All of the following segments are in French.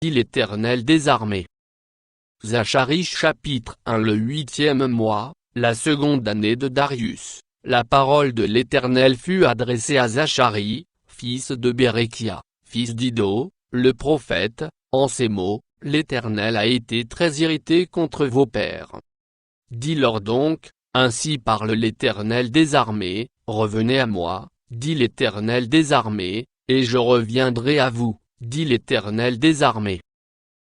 dit l'Éternel des armées. Zacharie chapitre 1. Le 8e mois, la seconde année de Darius, la parole de l'Éternel fut adressée à Zacharie, fils de Béréchia, fils d'Iddo, le prophète. En ces mots, l'Éternel a été très irrité contre vos pères. Dis-leur donc, ainsi parle l'Éternel des armées, revenez à moi, dit l'Éternel des armées, et je reviendrai à vous, dit l'Éternel des armées.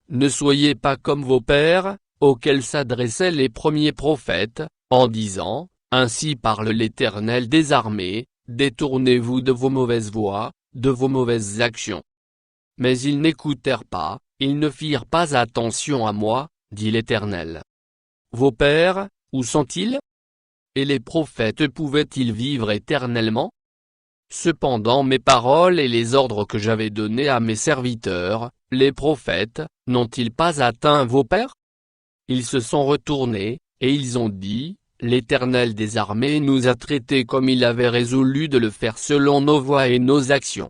Ne soyez pas comme vos pères, auxquels s'adressaient les premiers prophètes, en disant, ainsi parle l'Éternel des armées, détournez-vous de vos mauvaises voies, de vos mauvaises actions. Mais ils n'écoutèrent pas, ils ne firent pas attention à moi, dit l'Éternel. Vos pères, où sont-ils? Et les prophètes pouvaient-ils vivre éternellement? Cependant mes paroles et les ordres que j'avais donnés à mes serviteurs, les prophètes, n'ont-ils pas atteint vos pères? Ils se sont retournés, et ils ont dit, l'Éternel des armées nous a traités comme il avait résolu de le faire selon nos voies et nos actions.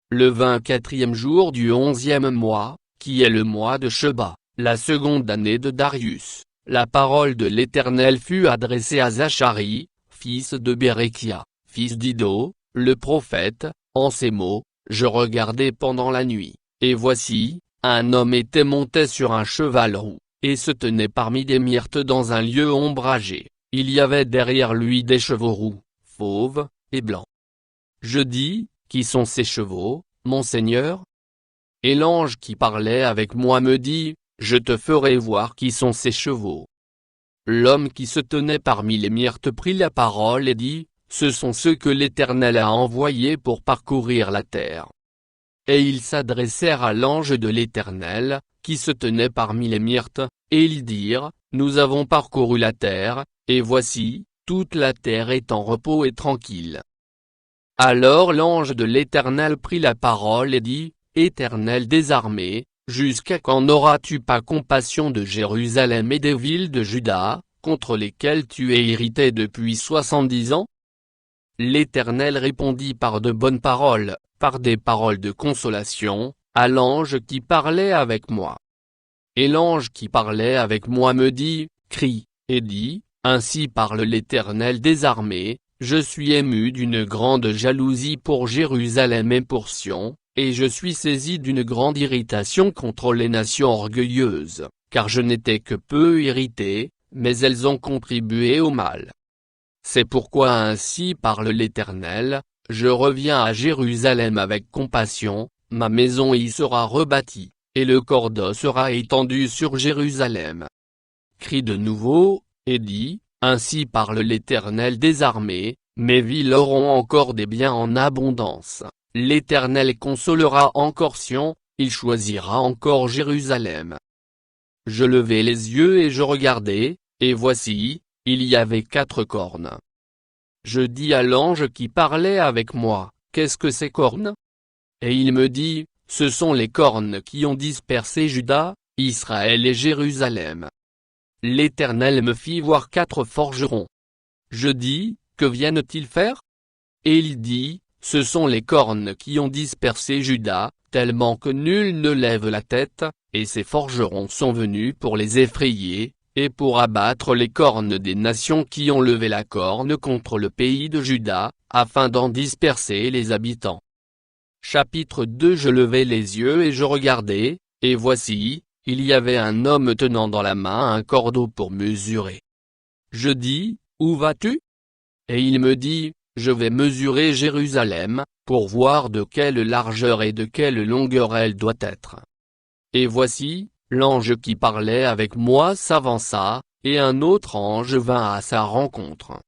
Le 24e jour du 11e mois, qui est le mois de Sheba, la seconde année de Darius, la parole de l'Éternel fut adressée à Zacharie, fils de Béréchia, fils d'Iddo, le prophète. En ces mots, je regardais pendant la nuit, et voici, un homme était monté sur un cheval roux, et se tenait parmi des myrtes dans un lieu ombragé. Il y avait derrière lui des chevaux roux, fauves, et blancs. Je dis, qui sont ces chevaux, mon Seigneur? Et l'ange qui parlait avec moi me dit, je te ferai voir qui sont ces chevaux. L'homme qui se tenait parmi les myrtes prit la parole et dit, ce sont ceux que l'Éternel a envoyés pour parcourir la terre. Et ils s'adressèrent à l'ange de l'Éternel, qui se tenait parmi les myrtes, et ils dirent, nous avons parcouru la terre, et voici, toute la terre est en repos et tranquille. Alors l'ange de l'Éternel prit la parole et dit, Éternel des armées, jusqu'à quand n'auras-tu pas compassion de Jérusalem et des villes de Juda, contre lesquelles tu es irrité depuis 70 ans? L'Éternel répondit par de bonnes paroles, par des paroles de consolation, à l'ange qui parlait avec moi. Et l'ange qui parlait avec moi me dit, crie, et dit, ainsi parle l'Éternel des armées, je suis ému d'une grande jalousie pour Jérusalem et pour Sion, et je suis saisi d'une grande irritation contre les nations orgueilleuses, car je n'étais que peu irrité, mais elles ont contribué au mal. C'est pourquoi ainsi parle l'Éternel, je reviens à Jérusalem avec compassion, ma maison y sera rebâtie, et le cordeau sera étendu sur Jérusalem. Crie de nouveau, et dis, ainsi parle l'Éternel des armées, mes villes auront encore des biens en abondance, l'Éternel consolera encore Sion, il choisira encore Jérusalem. Je levai les yeux et je regardai, et voici, il y avait 4 cornes. Je dis à l'ange qui parlait avec moi, qu'est-ce que ces cornes? Et il me dit, ce sont les cornes qui ont dispersé Juda, Israël et Jérusalem. L'Éternel me fit voir 4 forgerons. Je dis, que viennent-ils faire? Et il dit, ce sont les cornes qui ont dispersé Juda, tellement que nul ne lève la tête, et ces forgerons sont venus pour les effrayer, et pour abattre les cornes des nations qui ont levé la corne contre le pays de Juda, afin d'en disperser les habitants. Chapitre 2. Je levai les yeux et je regardai, et voici, il y avait un homme tenant dans la main un cordeau pour mesurer. Je dis, où vas-tu? Et il me dit, je vais mesurer Jérusalem, pour voir de quelle largeur et de quelle longueur elle doit être. Et voici, l'ange qui parlait avec moi s'avança, et un autre ange vint à sa rencontre.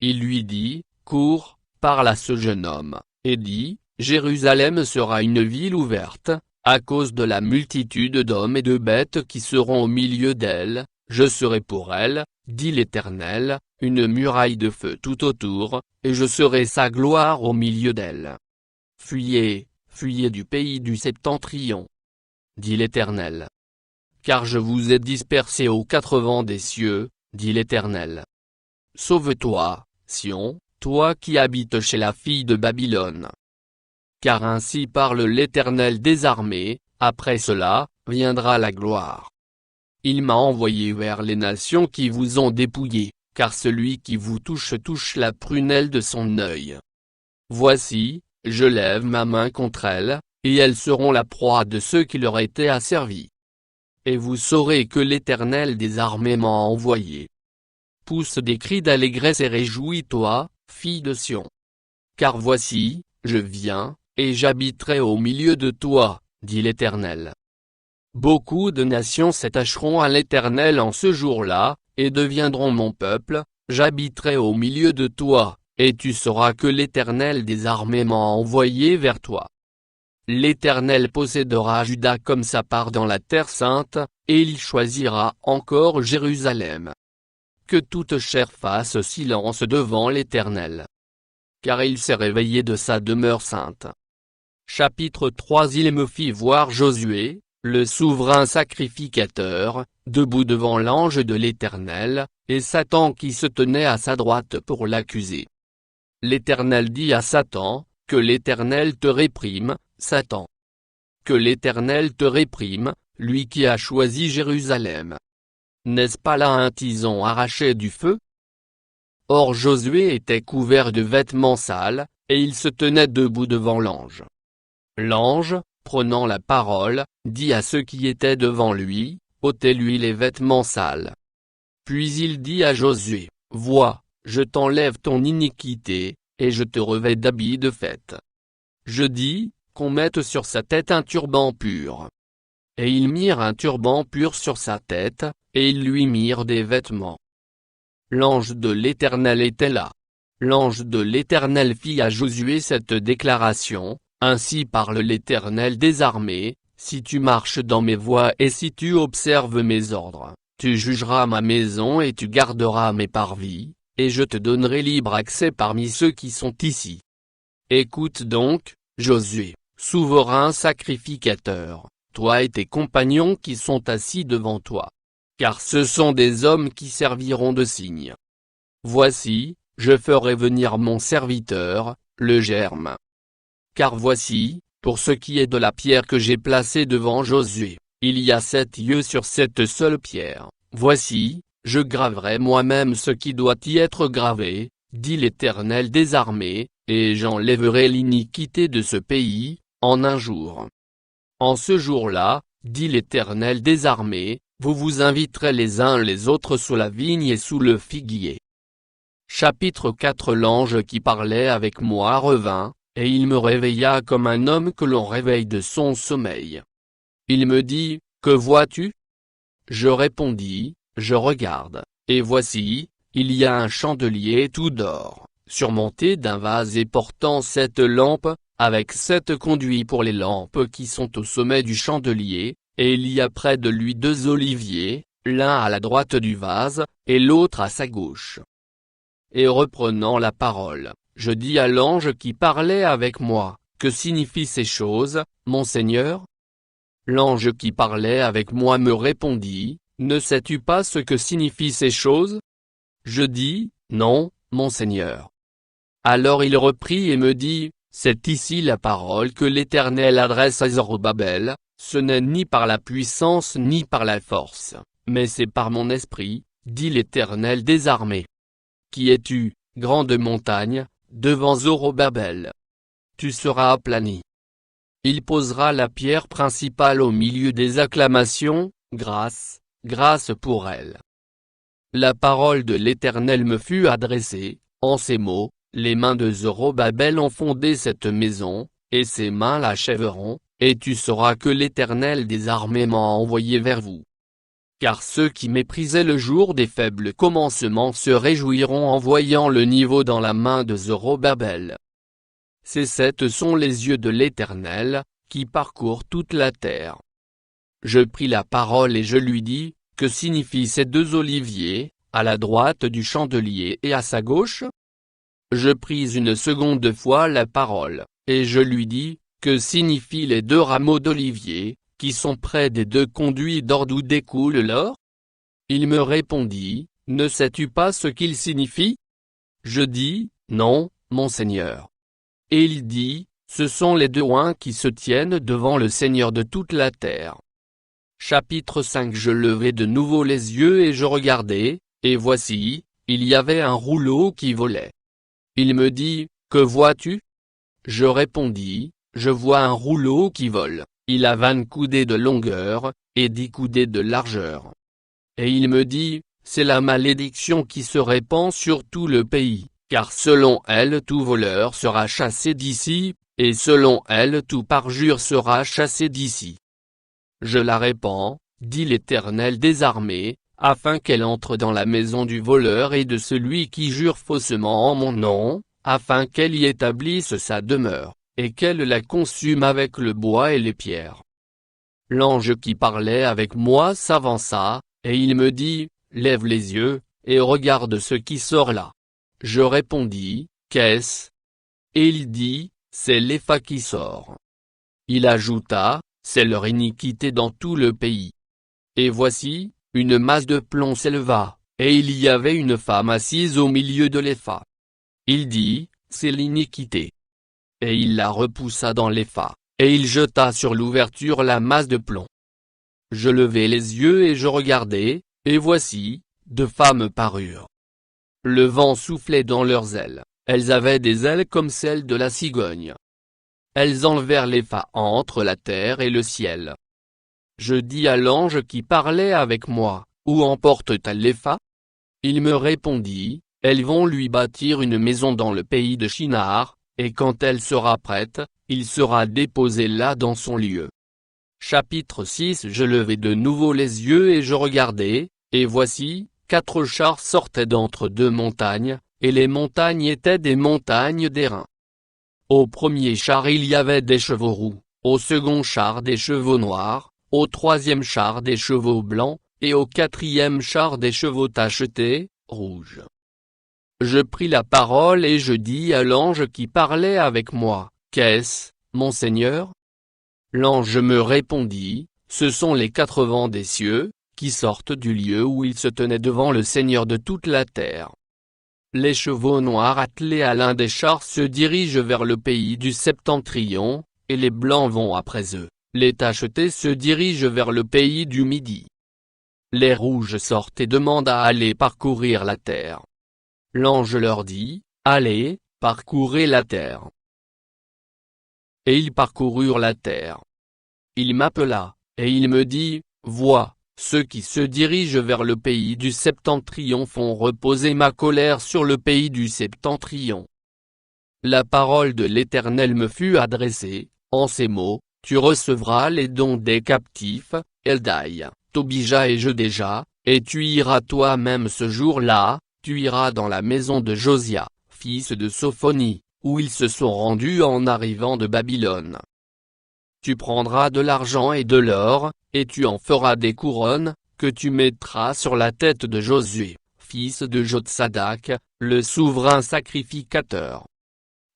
Il lui dit, cours, parle à ce jeune homme, et dis, Jérusalem sera une ville ouverte, à cause de la multitude d'hommes et de bêtes qui seront au milieu d'elle, je serai pour elle, dit l'Éternel, une muraille de feu tout autour, et je serai sa gloire au milieu d'elle. Fuyez, fuyez du pays du septentrion, dit l'Éternel. Car je vous ai dispersés aux 4 vents des cieux, dit l'Éternel. Sauve-toi, Sion, toi qui habites chez la fille de Babylone. Car ainsi parle l'Éternel des armées, après cela, viendra la gloire. Il m'a envoyé vers les nations qui vous ont dépouillé, car celui qui vous touche touche la prunelle de son œil. Voici, je lève ma main contre elles, et elles seront la proie de ceux qui leur étaient asservis. Et vous saurez que l'Éternel des armées m'a envoyé. Pousse des cris d'allégresse et réjouis-toi, fille de Sion. Car voici, je viens, et j'habiterai au milieu de toi, dit l'Éternel. Beaucoup de nations s'attacheront à l'Éternel en ce jour-là, et deviendront mon peuple, j'habiterai au milieu de toi, et tu sauras que l'Éternel des armées m'a envoyé vers toi. L'Éternel possédera Juda comme sa part dans la terre sainte, et il choisira encore Jérusalem. Que toute chair fasse silence devant l'Éternel. Car il s'est réveillé de sa demeure sainte. Chapitre 3. Il me fit voir Josué, le souverain sacrificateur, debout devant l'ange de l'Éternel, et Satan qui se tenait à sa droite pour l'accuser. L'Éternel dit à Satan, que l'Éternel te réprime, Satan. Que l'Éternel te réprime, lui qui a choisi Jérusalem. N'est-ce pas là un tison arraché du feu? Or Josué était couvert de vêtements sales, et il se tenait debout devant l'ange. L'ange, prenant la parole, dit à ceux qui étaient devant lui, ôtez-lui les vêtements sales. Puis il dit à Josué, vois, je t'enlève ton iniquité, et je te revêts d'habits de fête. Je dis, qu'on mette sur sa tête un turban pur. Et ils mirent un turban pur sur sa tête, et ils lui mirent des vêtements. L'ange de l'Éternel était là. L'ange de l'Éternel fit à Josué cette déclaration, ainsi parle l'Éternel des armées, si tu marches dans mes voies et si tu observes mes ordres, tu jugeras ma maison et tu garderas mes parvis, et je te donnerai libre accès parmi ceux qui sont ici. Écoute donc, Josué, souverain sacrificateur, toi et tes compagnons qui sont assis devant toi. Car ce sont des hommes qui serviront de signe. Voici, je ferai venir mon serviteur, le germe. Car voici, pour ce qui est de la pierre que j'ai placée devant Josué, il y a 7 yeux sur cette seule pierre. Voici, je graverai moi-même ce qui doit y être gravé, dit l'Éternel des armées, et j'enlèverai l'iniquité de ce pays, en un jour. En ce jour-là, dit l'Éternel des armées, vous vous inviterez les uns les autres sous la vigne et sous le figuier. Chapitre 4. L'ange qui parlait avec moi revint, et il me réveilla comme un homme que l'on réveille de son sommeil. Il me dit, que vois-tu? Je répondis, je regarde, et voici, il y a un chandelier tout d'or, surmonté d'un vase et portant 7 lampes, avec 7 conduits pour les lampes qui sont au sommet du chandelier, et il y a près de lui 2 oliviers, l'un à la droite du vase, et l'autre à sa gauche. Et reprenant la parole, je dis à l'ange qui parlait avec moi, que signifient ces choses, mon Seigneur? L'ange qui parlait avec moi me répondit, ne sais-tu pas ce que signifient ces choses? Je dis, non, mon Seigneur. Alors il reprit et me dit, c'est ici la parole que l'Éternel adresse à Zorobabel, ce n'est ni par la puissance ni par la force, mais c'est par mon esprit, dit l'Éternel des armées. Qui es-tu, grande montagne, devant Zorobabel? Tu seras aplani. Il posera la pierre principale au milieu des acclamations, grâce, grâce pour elle. La parole de l'Éternel me fut adressée, en ces mots, les mains de Zorobabel ont fondé cette maison, et ses mains l'achèveront, et tu sauras que l'Éternel des armées m'a envoyé vers vous. Car ceux qui méprisaient le jour des faibles commencements se réjouiront en voyant le niveau dans la main de Zorobabel. Ces 7 sont les yeux de l'Éternel, qui parcourent toute la terre. Je pris la parole et je lui dis, que signifient ces 2 oliviers, à la droite du chandelier et à sa gauche? Je pris une seconde fois la parole, et je lui dis, que signifient les 2 rameaux d'olivier, qui sont près des 2 conduits d'or d'où découle l'or? Il me répondit, ne sais-tu pas ce qu'ils signifient? Je dis, non, mon Seigneur. Et il dit, Ce sont les deux oins qui se tiennent devant le Seigneur de toute la terre. Chapitre 5. Je levai de nouveau les yeux et je regardai, et voici, il y avait un rouleau qui volait. Il me dit, que vois-tu? Je répondis, je vois un rouleau qui vole, il a 20 coudées de longueur, et 10 coudées de largeur. Et il me dit, c'est la malédiction qui se répand sur tout le pays, car selon elle tout voleur sera chassé d'ici, et selon elle tout parjure sera chassé d'ici. Je la répands, dit l'Éternel des armées, afin qu'elle entre dans la maison du voleur et de celui qui jure faussement en mon nom, afin qu'elle y établisse sa demeure, et qu'elle la consume avec le bois et les pierres. L'ange qui parlait avec moi s'avança, et il me dit, lève les yeux, et regarde ce qui sort là. Je répondis, qu'est-ce? Et il dit, c'est l'Épha qui sort. Il ajouta, c'est leur iniquité dans tout le pays. Et voici, une masse de plomb s'éleva, et il y avait une femme assise au milieu de l'Épha. Il dit, c'est l'iniquité. Et il la repoussa dans l'Épha, et il jeta sur l'ouverture la masse de plomb. Je levai les yeux et je regardai, et voici, deux femmes parurent. Le vent soufflait dans leurs ailes, elles avaient des ailes comme celles de la cigogne. Elles enlevèrent l'Épha entre la terre et le ciel. Je dis à l'ange qui parlait avec moi, où emporte-t-elle l'Épha? Il me répondit, elles vont lui bâtir une maison dans le pays de Shinar, et quand elle sera prête, il sera déposé là dans son lieu. Chapitre 6. Je levai de nouveau les yeux et je regardai, et voici, 4 chars sortaient d'entre 2 montagnes, et les montagnes étaient des montagnes d'airain. Au premier char il y avait des chevaux roux, au second char des chevaux noirs, au troisième char des chevaux blancs, et au quatrième char des chevaux tachetés, rouges. Je pris la parole et je dis à l'ange qui parlait avec moi, qu'est-ce, mon Seigneur? L'ange me répondit, ce sont les 4 vents des cieux, qui sortent du lieu où il se tenait devant le Seigneur de toute la terre. Les chevaux noirs attelés à l'un des chars se dirigent vers le pays du septentrion, et les blancs vont après eux, les tachetés se dirigent vers le pays du midi. Les rouges sortent et demandent à aller parcourir la terre. L'ange leur dit, allez, parcourez la terre. Et ils parcoururent la terre. Il m'appela, et il me dit, vois, ceux qui se dirigent vers le pays du septentrion font reposer ma colère sur le pays du septentrion. La parole de l'Éternel me fut adressée, en ces mots, tu recevras les dons des captifs, Eldai, Tobija et Jedéja, et tu iras toi-même ce jour-là, tu iras dans la maison de Josia, fils de Sophonie, où ils se sont rendus en arrivant de Babylone. Tu prendras de l'argent et de l'or, et tu en feras des couronnes, que tu mettras sur la tête de Josué, fils de Jotsadak, le souverain sacrificateur.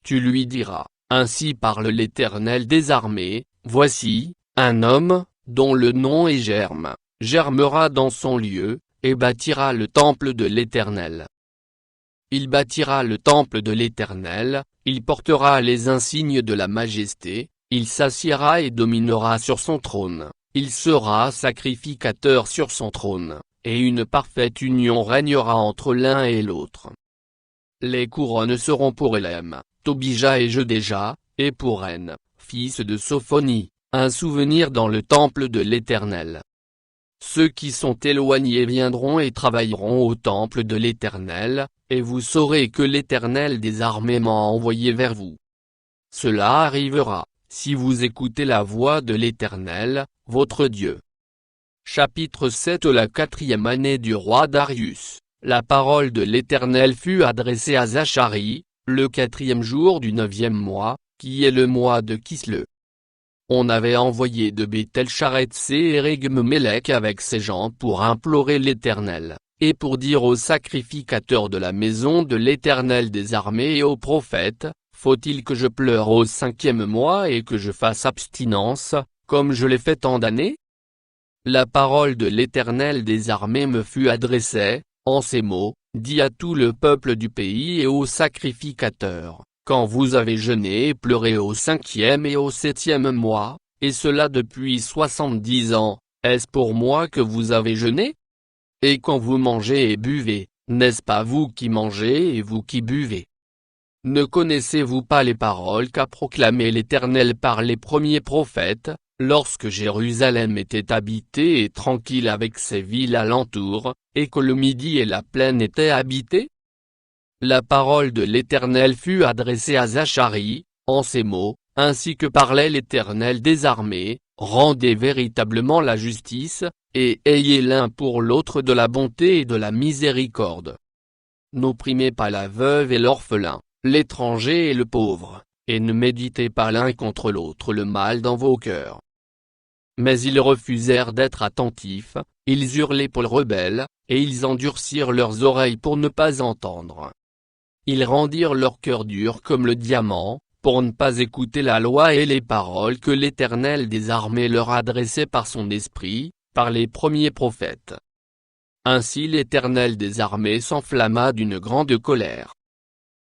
Tu lui diras, ainsi parle l'Éternel des armées, voici, un homme, dont le nom est Germe, germera dans son lieu, et bâtira le temple de l'Éternel. Il bâtira le temple de l'Éternel, il portera les insignes de la majesté, il s'assiera et dominera sur son trône, il sera sacrificateur sur son trône, et une parfaite union régnera entre l'un et l'autre. Les couronnes seront pour Élem, Tobija et Jedéja, et pour Ren, fils de Sophonie, un souvenir dans le temple de l'Éternel. Ceux qui sont éloignés viendront et travailleront au temple de l'Éternel, et vous saurez que l'Éternel des armées m'a envoyé vers vous. Cela arrivera, si vous écoutez la voix de l'Éternel, votre Dieu. Chapitre 7. La 4e année du roi Darius, la parole de l'Éternel fut adressée à Zacharie, le 4e jour du 9e mois, qui est le mois de Kisle. On avait envoyé de Béthel Charetsé et Régme-Mélec avec ses gens pour implorer l'Éternel, et pour dire aux sacrificateurs de la maison de l'Éternel des armées et aux prophètes, faut-il que je pleure au 5e mois et que je fasse abstinence, comme je l'ai fait tant d'années? La parole de l'Éternel des armées me fut adressée, en ces mots, dis à tout le peuple du pays et aux sacrificateurs, quand vous avez jeûné et pleuré au 5e et au 7e mois, et cela depuis 70 ans, est-ce pour moi que vous avez jeûné? Et quand vous mangez et buvez, n'est-ce pas vous qui mangez et vous qui buvez? Ne connaissez-vous pas les paroles qu'a proclamées l'Éternel par les premiers prophètes, lorsque Jérusalem était habitée et tranquille avec ses villes alentours, et que le Midi et la plaine étaient habités? La parole de l'Éternel fut adressée à Zacharie, en ces mots, ainsi que parlait l'Éternel des armées, rendez véritablement la justice, et ayez l'un pour l'autre de la bonté et de la miséricorde. N'opprimez pas la veuve et l'orphelin, l'étranger et le pauvre, et ne méditez pas l'un contre l'autre le mal dans vos cœurs. Mais ils refusèrent d'être attentifs, ils hurlaient pour le rebelle, et ils endurcirent leurs oreilles pour ne pas entendre. Ils rendirent leur cœur dur comme le diamant, pour ne pas écouter la loi et les paroles que l'Éternel des armées leur adressait par son esprit, par les premiers prophètes. Ainsi l'Éternel des armées s'enflamma d'une grande colère.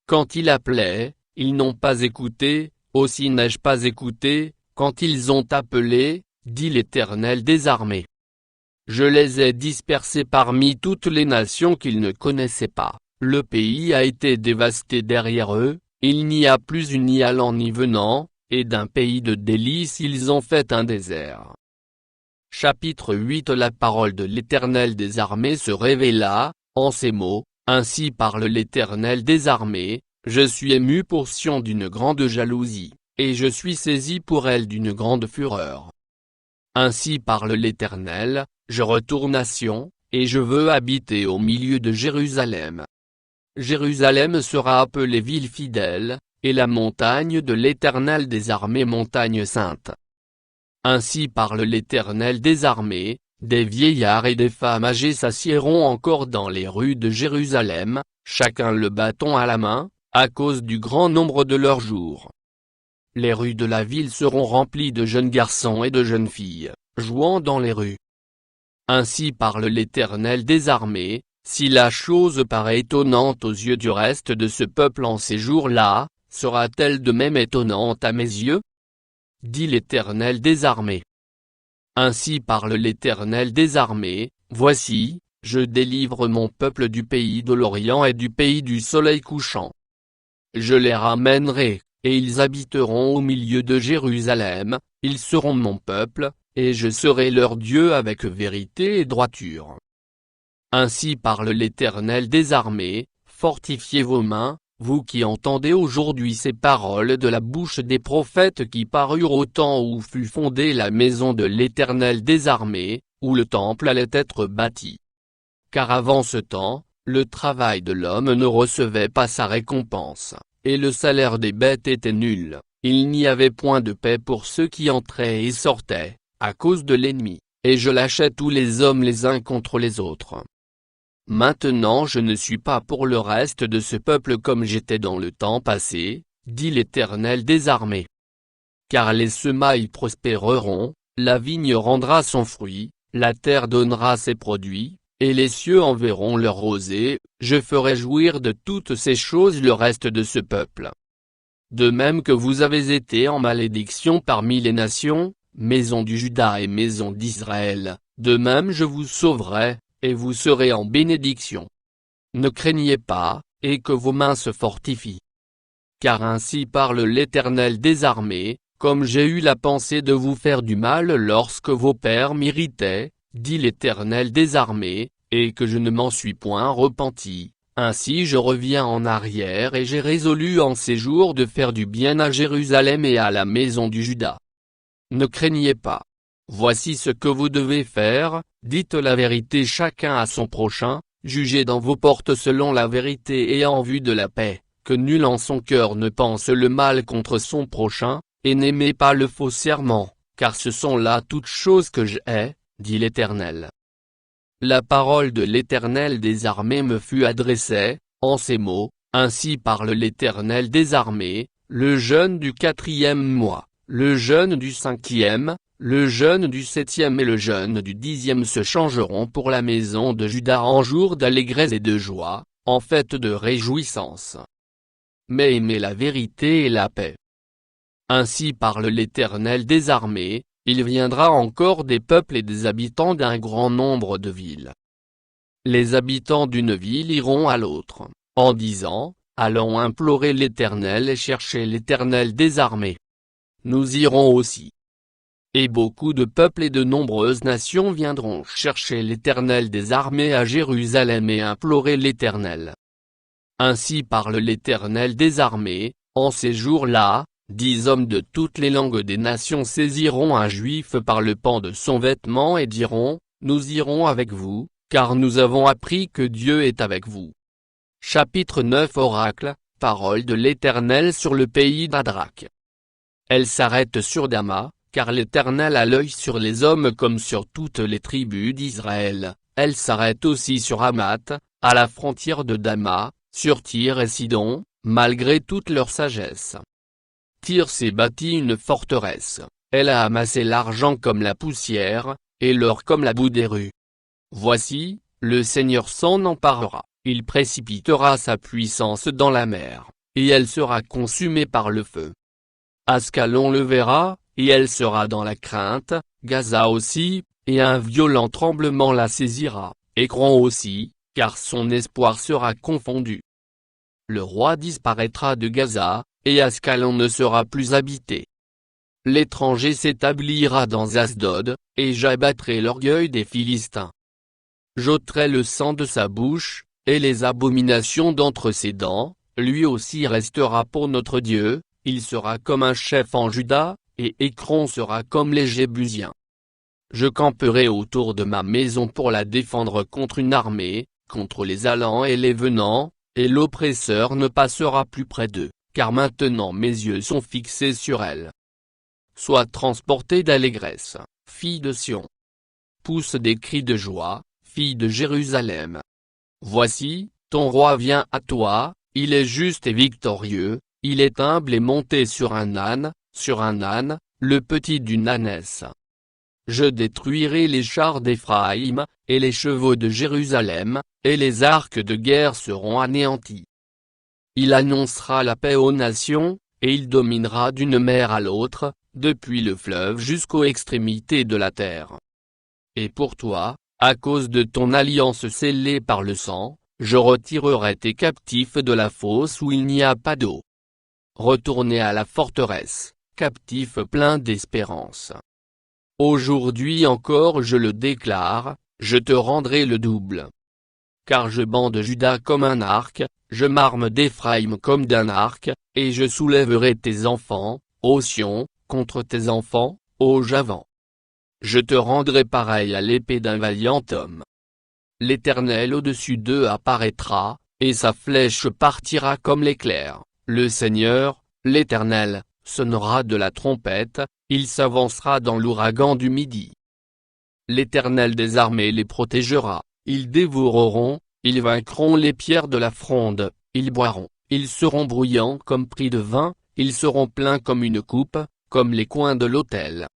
Quand il appelait, ils n'ont pas écouté, aussi n'ai-je pas écouté, quand ils ont appelé, dit l'Éternel des armées. Je les ai dispersés parmi toutes les nations qu'ils ne connaissaient pas, le pays a été dévasté derrière eux, il n'y a plus une ni allant ni venant, et d'un pays de délices ils ont fait un désert. Chapitre 8 La parole de l'Éternel des armées se révéla, en ces mots, ainsi parle l'Éternel des armées, je suis ému pour Sion d'une grande jalousie, et je suis saisi pour elle d'une grande fureur. Ainsi parle l'Éternel, je retourne à Sion, et je veux habiter au milieu de Jérusalem. Jérusalem sera appelée ville fidèle, et la montagne de l'Éternel des armées montagne sainte. Ainsi parle l'Éternel des armées, des vieillards et des femmes âgées s'assiéront encore dans les rues de Jérusalem, chacun le bâton à la main, à cause du grand nombre de leurs jours. Les rues de la ville seront remplies de jeunes garçons et de jeunes filles, jouant dans les rues. Ainsi parle l'Éternel des armées, si la chose paraît étonnante aux yeux du reste de ce peuple en ces jours-là, sera-t-elle de même étonnante à mes yeux? Dit l'Éternel des armées. Ainsi parle l'Éternel des armées, voici, je délivre mon peuple du pays de l'Orient et du pays du soleil couchant. Je les ramènerai, et ils habiteront au milieu de Jérusalem, ils seront mon peuple, et je serai leur Dieu avec vérité et droiture. Ainsi parle l'Éternel des armées, fortifiez vos mains, vous qui entendez aujourd'hui ces paroles de la bouche des prophètes qui parurent au temps où fut fondée la maison de l'Éternel des armées, où le temple allait être bâti. Car avant ce temps, le travail de l'homme ne recevait pas sa récompense, et le salaire des bêtes était nul, il n'y avait point de paix pour ceux qui entraient et sortaient, à cause de l'ennemi, et je lâchais tous les hommes les uns contre les autres. Maintenant je ne suis pas pour le reste de ce peuple comme j'étais dans le temps passé, dit l'Éternel des armées. Car les semailles prospéreront, la vigne rendra son fruit, la terre donnera ses produits, et les cieux enverront leur rosée, je ferai jouir de toutes ces choses le reste de ce peuple. De même que vous avez été en malédiction parmi les nations, maison du Juda et maison d'Israël, de même je vous sauverai, et vous serez en bénédiction. Ne craignez pas, et que vos mains se fortifient. Car ainsi parle l'Éternel des armées, comme j'ai eu la pensée de vous faire du mal lorsque vos pères m'irritaient, dit l'Éternel des armées, et que je ne m'en suis point repenti, ainsi je reviens en arrière et j'ai résolu en ces jours de faire du bien à Jérusalem et à la maison du Juda. Ne craignez pas. Voici ce que vous devez faire, dites la vérité chacun à son prochain, jugez dans vos portes selon la vérité et en vue de la paix, que nul en son cœur ne pense le mal contre son prochain, et n'aimez pas le faux serment, car ce sont là toutes choses que je hais, dit l'Éternel. La parole de l'Éternel des armées me fut adressée, en ces mots, ainsi parle l'Éternel des armées, le jeûne du 4e mois, le jeûne du 5e, le jeûne du 7e et le jeûne du 10e se changeront pour la maison de Juda en jour d'allégresse et de joie, en fête de réjouissance. mais aimez la vérité et la paix. Ainsi parle l'Éternel des armées, il viendra encore des peuples et des habitants d'un grand nombre de villes. Les habitants d'une ville iront à l'autre, en disant, allons implorer l'Éternel et chercher l'Éternel des armées. Nous irons aussi. Et beaucoup de peuples et de nombreuses nations viendront chercher l'Éternel des armées à Jérusalem et implorer l'Éternel. Ainsi parle l'Éternel des armées, en ces jours-là, 10 hommes de toutes les langues des nations saisiront un juif par le pan de son vêtement et diront, nous irons avec vous, car nous avons appris que Dieu est avec vous. Chapitre 9 Oracle, parole de l'Éternel sur le pays d'Adrak. Elle s'arrête sur Dama, car l'Éternel a l'œil sur les hommes comme sur toutes les tribus d'Israël. Elle s'arrête aussi sur Hamath, à la frontière de Dama, sur Tyr et Sidon, malgré toute leur sagesse. Tyr s'est bâti une forteresse, elle a amassé l'argent comme la poussière, et l'or comme la boue des rues. Voici, le Seigneur s'en emparera, il précipitera sa puissance dans la mer, et elle sera consumée par le feu. Ascalon le verra, et elle sera dans la crainte, Gaza aussi, et un violent tremblement la saisira, Écron aussi, car son espoir sera confondu. Le roi disparaîtra de Gaza, et Ascalon ne sera plus habité. L'étranger s'établira dans Asdod, et j'abattrai l'orgueil des Philistins. J'ôterai le sang de sa bouche, et les abominations d'entre ses dents, lui aussi restera pour notre Dieu, il sera comme un chef en Juda, et Écron sera comme les Jébusiens. Je camperai autour de ma maison pour la défendre contre une armée, contre les allants et les venants, et l'oppresseur ne passera plus près d'eux, car maintenant mes yeux sont fixés sur elle. Sois transportée d'allégresse, fille de Sion. Pousse des cris de joie, fille de Jérusalem. Voici, ton roi vient à toi, il est juste et victorieux, il est humble et monté sur un âne, le petit d'une ânesse. Je détruirai les chars d'Éphraïm, et les chevaux de Jérusalem, et les arcs de guerre seront anéantis. Il annoncera la paix aux nations, et il dominera d'une mer à l'autre, depuis le fleuve jusqu'aux extrémités de la terre. Et pour toi, à cause de ton alliance scellée par le sang, je retirerai tes captifs de la fosse où il n'y a pas d'eau. Retournez à la forteresse, captifs pleins d'espérance. Aujourd'hui encore je le déclare, je te rendrai le double. Car je bande Juda comme un arc, je m'arme d'Éphraïm comme d'un arc, et je soulèverai tes enfants, ô Sion, contre tes enfants, ô Javan. Je te rendrai pareil à l'épée d'un valiant homme. L'Éternel au-dessus d'eux apparaîtra, et sa flèche partira comme l'éclair, le Seigneur, l'Éternel, sonnera de la trompette, il s'avancera dans l'ouragan du midi. L'Éternel des armées les protégera, ils dévoreront, ils vaincront les pierres de la fronde, ils boiront, ils seront bruyants comme pris de vin, ils seront pleins comme une coupe, comme les coins de l'autel.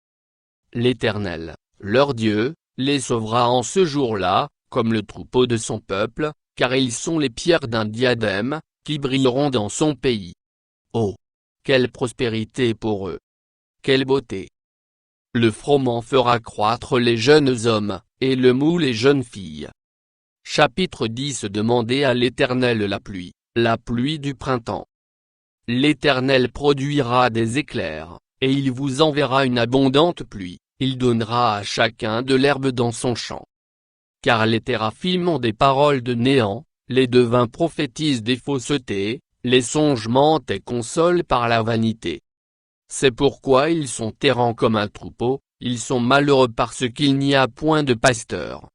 L'Éternel, leur Dieu, les sauvera en ce jour-là, comme le troupeau de son peuple, car ils sont les pierres d'un diadème, qui brilleront dans son pays. Oh! Quelle prospérité pour eux! Quelle beauté! Le froment fera croître les jeunes hommes, et le mou les jeunes filles. Chapitre 10 Demandez à l'Éternel la pluie du printemps. L'Éternel produira des éclairs, et il vous enverra une abondante pluie, il donnera à chacun de l'herbe dans son champ. Car les téraphim ont des paroles de néant, les devins prophétisent des faussetés, les songes mentent et consolent par la vanité. C'est pourquoi ils sont errants comme un troupeau, ils sont malheureux parce qu'il n'y a point de pasteur.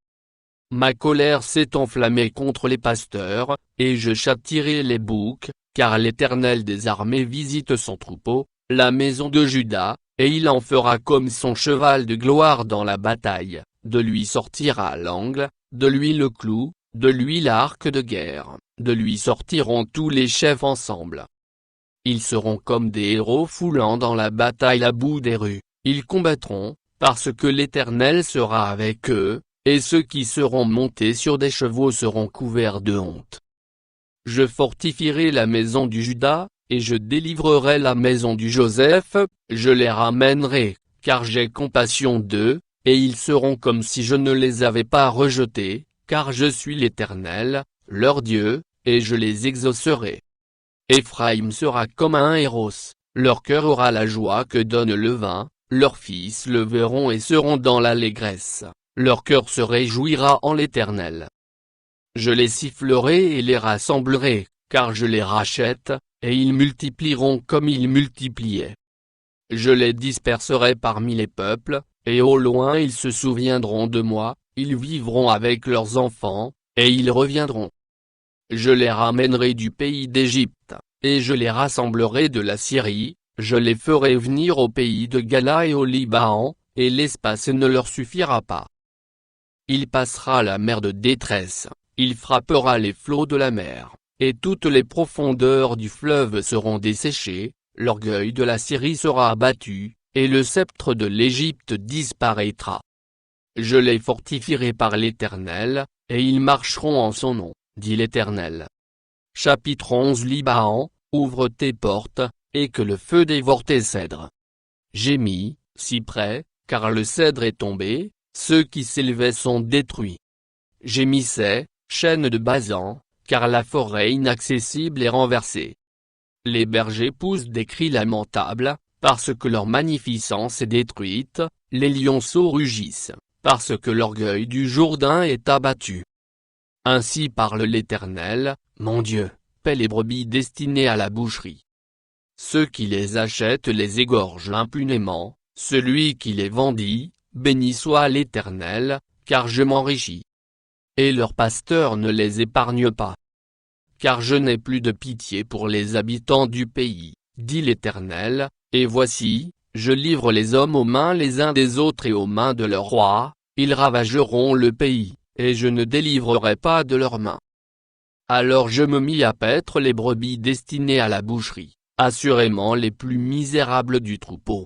Ma colère s'est enflammée contre les pasteurs, et je châtierai les boucs, car l'Éternel des armées visite son troupeau, la maison de Juda, et il en fera comme son cheval de gloire dans la bataille, de lui sortira l'angle, de lui le clou, de lui l'arc de guerre, de lui sortiront tous les chefs ensemble. Ils seront comme des héros foulant dans la bataille la boue des rues, ils combattront, parce que l'Éternel sera avec eux, et ceux qui seront montés sur des chevaux seront couverts de honte. Je fortifierai la maison du Juda, et je délivrerai la maison du Joseph, je les ramènerai, car j'ai compassion d'eux, et ils seront comme si je ne les avais pas rejetés, car je suis l'Éternel, leur Dieu, et je les exaucerai. Éphraïm sera comme un héros, leur cœur aura la joie que donne le vin, leurs fils le verront et seront dans l'allégresse, leur cœur se réjouira en l'Éternel. Je les sifflerai et les rassemblerai, car je les rachète, et ils multiplieront comme ils multipliaient. Je les disperserai parmi les peuples, et au loin ils se souviendront de moi, ils vivront avec leurs enfants, et ils reviendront. Je les ramènerai du pays d'Égypte, et je les rassemblerai de la Syrie, je les ferai venir au pays de Gala et au Liban, et l'espace ne leur suffira pas. Il passera la mer de détresse, il frappera les flots de la mer, et toutes les profondeurs du fleuve seront desséchées, l'orgueil de la Syrie sera abattu, et le sceptre de l'Égypte disparaîtra. Je les fortifierai par l'Éternel, et ils marcheront en son nom, dit l'Éternel. Chapitre 11 Liban, ouvre tes portes, et que le feu dévore tes cèdres. Gémis, cyprès, car le cèdre est tombé, ceux qui s'élevaient sont détruits. Gémissez, chêne de Basan, car la forêt inaccessible est renversée. Les bergers poussent des cris lamentables, parce que leur magnificence est détruite, les lionceaux rugissent, parce que l'orgueil du Jourdain est abattu. Ainsi parle l'Éternel, mon Dieu, paie les brebis destinées à la boucherie. Ceux qui les achètent les égorgent impunément, celui qui les vendit, béni soit l'Éternel, car je m'enrichis. Et leur pasteur ne les épargne pas. Car je n'ai plus de pitié pour les habitants du pays, dit l'Éternel, et voici, je livre les hommes aux mains les uns des autres et aux mains de leurs rois, ils ravageront le pays, et je ne délivrerai pas de leurs mains. Alors je me mis à paître les brebis destinées à la boucherie, assurément les plus misérables du troupeau.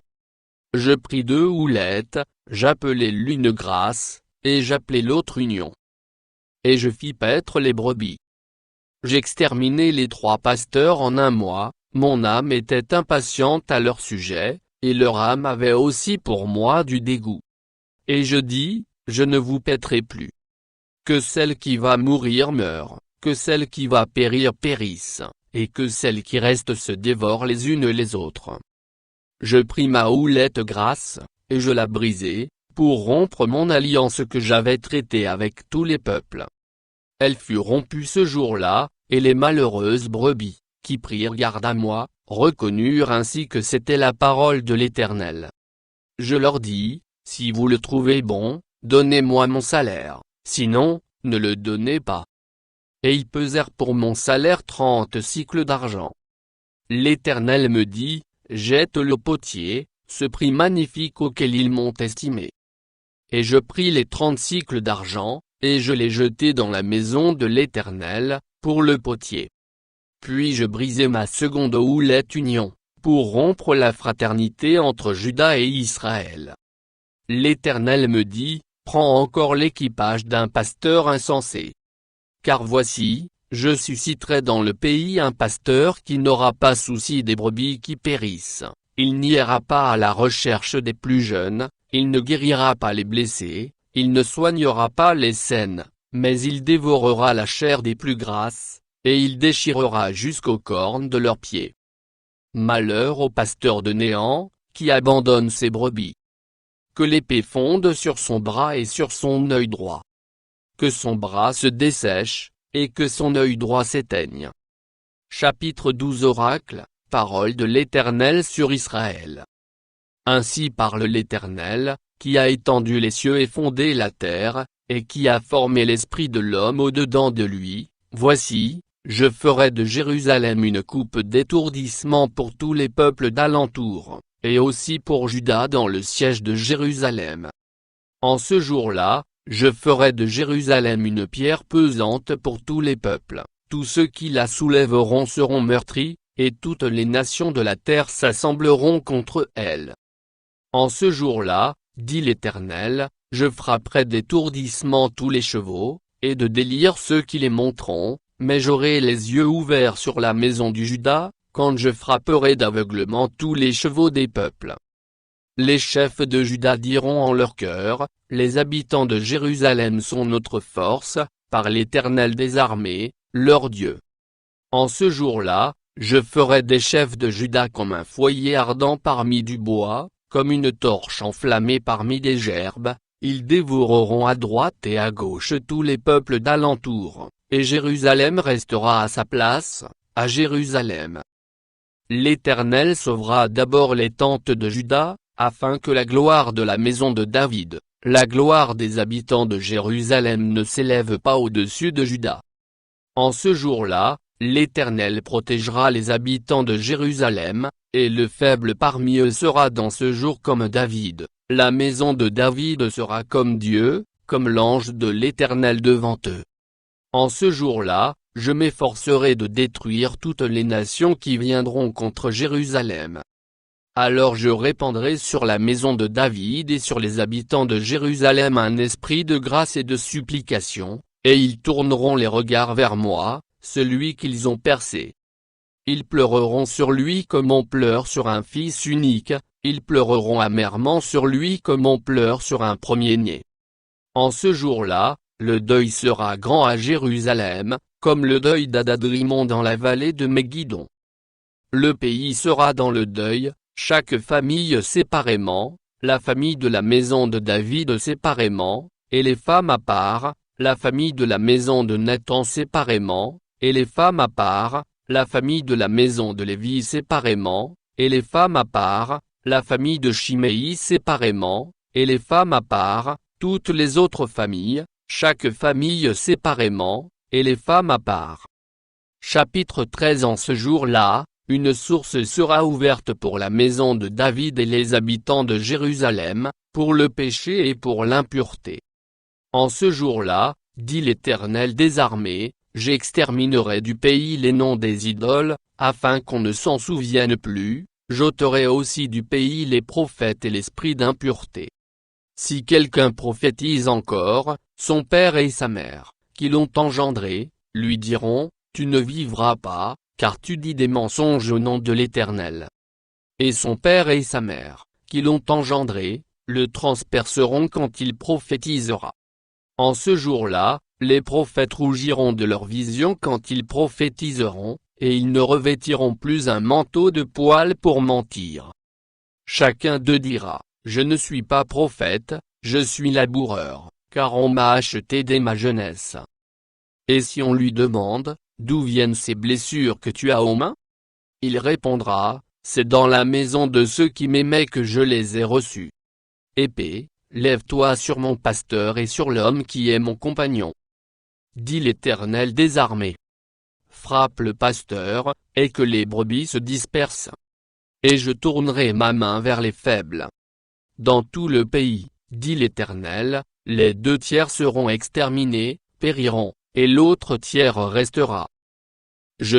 Je pris 2 houlettes, j'appelai l'une grâce, et j'appelai l'autre union. Et je fis paître les brebis. J'exterminai les 3 pasteurs en un mois, mon âme était impatiente à leur sujet, et leur âme avait aussi pour moi du dégoût. Et je dis, je ne vous paîtrai plus. Que celle qui va mourir meure, que celle qui va périr périsse, et que celles qui restent se dévorent les unes les autres. Je pris ma houlette grasse, et je la brisai, pour rompre mon alliance que j'avais traitée avec tous les peuples. Elle fut rompue ce jour-là, et les malheureuses brebis, qui prirent garde à moi, reconnurent ainsi que c'était la parole de l'Éternel. Je leur dis, si vous le trouvez bon, donnez-moi mon salaire, sinon, ne le donnez pas. Et ils pesèrent pour mon salaire 30 sicles d'argent. L'Éternel me dit, jette-le au potier, ce prix magnifique auquel ils m'ont estimé. Et je pris les 30 sicles d'argent, et je les jetai dans la maison de l'Éternel, pour le potier. Puis je brisai ma seconde houlette union, pour rompre la fraternité entre Juda et Israël. L'Éternel me dit, prends encore l'équipage d'un pasteur insensé. Car voici, je susciterai dans le pays un pasteur qui n'aura pas souci des brebis qui périssent, il n'ira pas à la recherche des plus jeunes, il ne guérira pas les blessés, il ne soignera pas les saines, mais il dévorera la chair des plus grasses, et il déchirera jusqu'aux cornes de leurs pieds. Malheur au pasteur de Néant, qui abandonne ses brebis. Que l'épée fonde sur son bras et sur son œil droit. Que son bras se dessèche, et que son œil droit s'éteigne. Chapitre 12 Oracle, parole de l'Éternel sur Israël. Ainsi parle l'Éternel, qui a étendu les cieux et fondé la terre, et qui a formé l'esprit de l'homme au-dedans de lui. Voici, je ferai de Jérusalem une coupe d'étourdissement pour tous les peuples d'alentour, et aussi pour Juda dans le siège de Jérusalem. En ce jour-là, je ferai de Jérusalem une pierre pesante pour tous les peuples, tous ceux qui la soulèveront seront meurtris, et toutes les nations de la terre s'assembleront contre elle. En ce jour-là, dit l'Éternel, je frapperai d'étourdissement tous les chevaux, et de délire ceux qui les monteront, mais j'aurai les yeux ouverts sur la maison du Juda, quand je frapperai d'aveuglement tous les chevaux des peuples. Les chefs de Juda diront en leur cœur, les habitants de Jérusalem sont notre force, par l'Éternel des armées, leur Dieu. En ce jour-là, je ferai des chefs de Juda comme un foyer ardent parmi du bois, comme une torche enflammée parmi des gerbes, ils dévoreront à droite et à gauche tous les peuples d'alentour, et Jérusalem restera à sa place, à Jérusalem. L'Éternel sauvera d'abord les tentes de Juda, afin que la gloire de la maison de David, la gloire des habitants de Jérusalem ne s'élève pas au-dessus de Juda. En ce jour-là, l'Éternel protégera les habitants de Jérusalem, et le faible parmi eux sera dans ce jour comme David, la maison de David sera comme Dieu, comme l'ange de l'Éternel devant eux. En ce jour-là, je m'efforcerai de détruire toutes les nations qui viendront contre Jérusalem. Alors je répandrai sur la maison de David et sur les habitants de Jérusalem un esprit de grâce et de supplication, et ils tourneront les regards vers moi, celui qu'ils ont percé. Ils pleureront sur lui comme on pleure sur un fils unique, ils pleureront amèrement sur lui comme on pleure sur un premier-né. En ce jour-là, le deuil sera grand à Jérusalem, comme le deuil d'Adadrimon dans la vallée de Megiddo. Le pays sera dans le deuil, chaque famille séparément, la famille de la maison de David séparément, et les femmes à part, la famille de la maison de Nathan séparément, et les femmes à part, la famille de la maison de Lévi séparément, et les femmes à part, la famille de Chiméi séparément, et les femmes à part, toutes les autres familles, chaque famille séparément, et les femmes à part. Chapitre 13. En ce jour-là, une source sera ouverte pour la maison de David et les habitants de Jérusalem, pour le péché et pour l'impureté. En ce jour-là, dit l'Éternel des armées, j'exterminerai du pays les noms des idoles, afin qu'on ne s'en souvienne plus, j'ôterai aussi du pays les prophètes et l'esprit d'impureté. Si quelqu'un prophétise encore, son père et sa mère, qui l'ont engendré, lui diront, tu ne vivras pas, car tu dis des mensonges au nom de l'Éternel. Et son père et sa mère, qui l'ont engendré, le transperceront quand il prophétisera. En ce jour-là, les prophètes rougiront de leur vision quand ils prophétiseront, et ils ne revêtiront plus un manteau de poil pour mentir. Chacun d'eux dira, je ne suis pas prophète, je suis laboureur, car on m'a acheté dès ma jeunesse. Et si on lui demande, d'où viennent ces blessures que tu as aux mains? Il répondra, c'est dans la maison de ceux qui m'aimaient que je les ai reçus. Épée, lève-toi sur mon pasteur et sur l'homme qui est mon compagnon. Dit l'Éternel des armées. Frappe le pasteur, et que les brebis se dispersent. Et je tournerai ma main vers les faibles. Dans tout le pays, dit l'Éternel, les 2/3 seront exterminés, périront, et l'autre tiers restera. Je